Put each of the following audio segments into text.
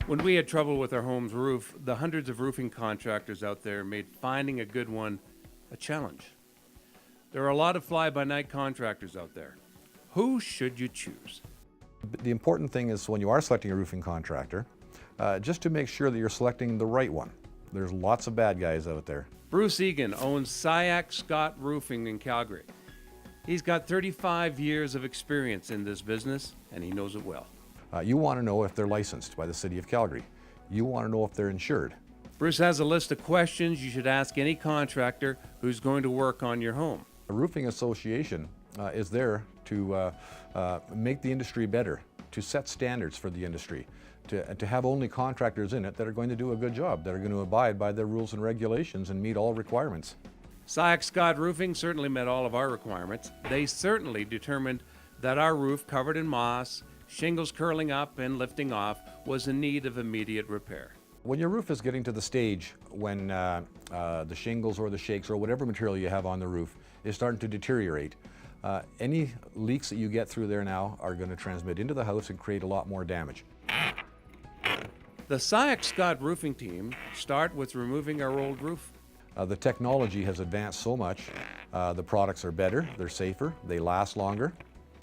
When we had trouble with our home's roof, the hundreds of roofing contractors out there made finding a good one a challenge. There are a lot of fly-by-night contractors out there. Who should you choose? The important thing is when you are selecting a roofing contractor, just to make sure that you're selecting the right one. There's lots of bad guys out there. Bruce Egan owns SIAC Scott Roofing in Calgary. He's got 35 years of experience in this business, and he knows it well. You want to know if they're licensed by the City of Calgary. You want to know if they're insured. Bruce has a list of questions you should ask any contractor who's going to work on your home. A roofing association is there to make the industry better, to set standards for the industry, to have only contractors in it that are going to do a good job, that are going to abide by their rules and regulations and meet all requirements. SIAC Scott Roofing certainly met all of our requirements. They certainly determined that our roof, covered in moss, shingles curling up and lifting off, was in need of immediate repair. When your roof is getting to the stage when the shingles or the shakes or whatever material you have on the roof is starting to deteriorate, any leaks that you get through there now are going to transmit into the house and create a lot more damage. The SIAC Scott Roofing team start with removing our old roof. The technology has advanced so much. The products are better, they're safer, they last longer,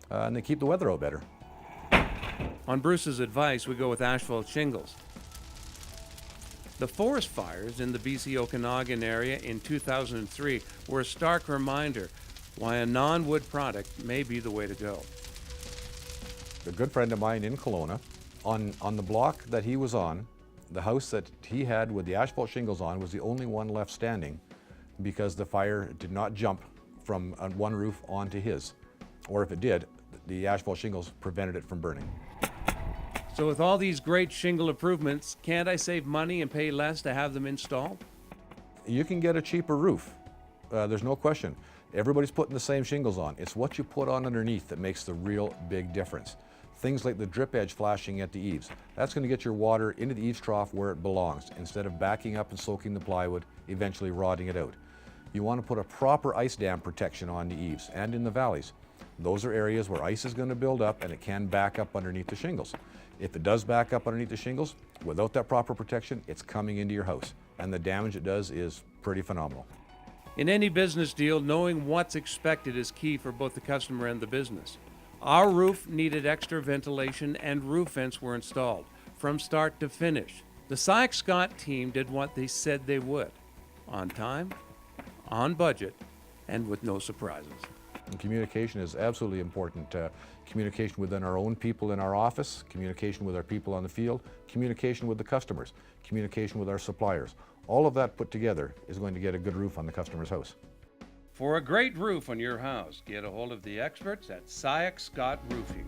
and they keep the weather out better. On Bruce's advice, we go with asphalt shingles. The forest fires in the BC Okanagan area in 2003 were a stark reminder why a non-wood product may be the way to go. A good friend of mine in Kelowna, on the block that he was on, the house that he had with the asphalt shingles on was the only one left standing because the fire did not jump from one roof onto his. Or if it did, the asphalt shingles prevented it from burning. So with all these great shingle improvements, can't I save money and pay less to have them installed? You can get a cheaper roof. There's no question. Everybody's putting the same shingles on. It's what you put on underneath that makes the real big difference. Things like the drip edge flashing at the eaves. That's going to get your water into the eaves trough where it belongs, instead of backing up and soaking the plywood, eventually rotting it out. You want to put a proper ice dam protection on the eaves and in the valleys. Those are areas where ice is going to build up and it can back up underneath the shingles. If it does back up underneath the shingles, without that proper protection, it's coming into your house. And the damage it does is pretty phenomenal. In any business deal, knowing what's expected is key for both the customer and the business. Our roof needed extra ventilation and roof vents were installed from start to finish. The SIAC Scott team did what they said they would, on time, on budget, and with no surprises. And communication is absolutely important. Communication within our own people in our office, communication with our people on the field, communication with the customers, communication with our suppliers. All of that put together is going to get a good roof on the customer's house. For a great roof on your house, get a hold of the experts at SIAC Scott Roofing.